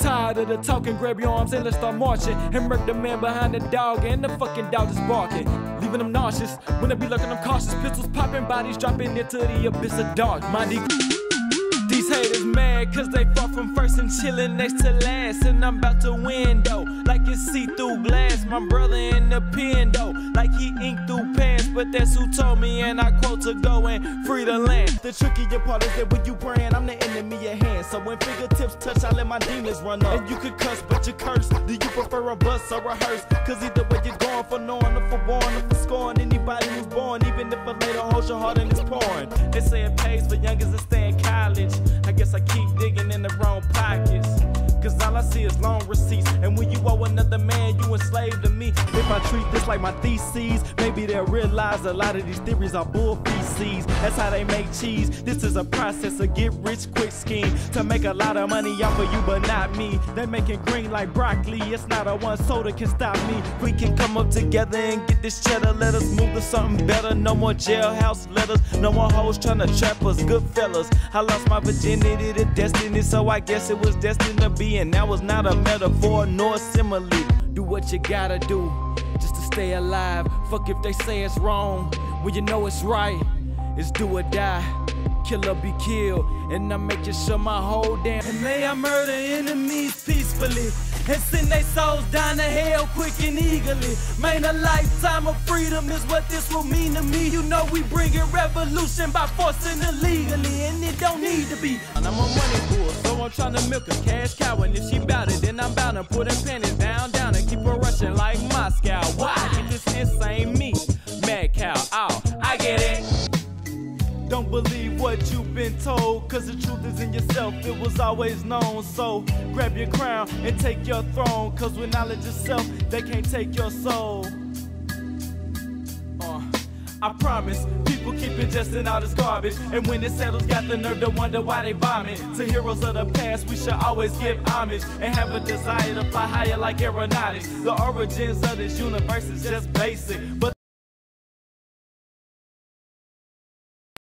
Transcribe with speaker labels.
Speaker 1: Tired of the talking, grab your arms and let's start marching. And murk the man behind the dog, and the fucking dog is barking, leaving them nauseous. When they be looking, I'm cautious. Pistols popping, bodies dropping into the abyss of dark. These haters mad cause they fought from first and chillin' next to last. And I'm about to win though, like it's see-through glass. My brother in the pen though, like he inked through pants. But that's who told me, and I quote, to go and free the land. The trickier part is that when you praying, I'm the enemy at hand. So when fingertips touch, I let my demons run up. And you could cuss, but you curse. Do you prefer a bust or a hearse? Cause either way you're going, for knowing or for warning or for scoring. Anybody who's born, even if a later holds your heart and it's pouring. They say it pays for youngers to stay in college. I guess I keep digging in the wrong pockets, cause all I see is long receipts. And when you owe another man, you enslaved to me. If I treat this like my theses, maybe they'll realize a lot of these theories are bull feces. That's how they make cheese. This is a process, a get rich quick scheme to make a lot of money off of you, but not me. They making green like broccoli. It's not a one soda can stop me. We can come up together and get this cheddar. Let us move to something better. No more jailhouse letters. No more hoes trying to trap us. Good fellas, I lost my virginity to destiny, so I guess it was destined to be. And that was not a metaphor nor a simile. Do what you gotta do just to stay alive. Fuck if they say it's wrong when you know it's right. It's do or die, kill or be killed. And I'm making sure my whole damn. And may I murder enemies peacefully and send they souls down to hell quick and eagerly. Man, a lifetime of freedom is what this will mean to me. You know we bringing revolution by forcing illegally, and it don't need to be. And I'm a money bull, so I'm trying to milk a cash cow. And if she bout it, then I'm bound to put her panties down and keep her rushing like Moscow. Why? Because this ain't me, mad cow. Oh, I get it. Don't believe what you've been told, cause the truth is in yourself, it was always known. So grab your crown and take your throne, cause with knowledge of self, they can't take your soul. I promise, people keep ingesting all this garbage, and when it settles, got the nerve to wonder why they vomit. To heroes of the past, we should always give homage and have a desire to fly higher like aeronautics. The origins of this universe is just basic, but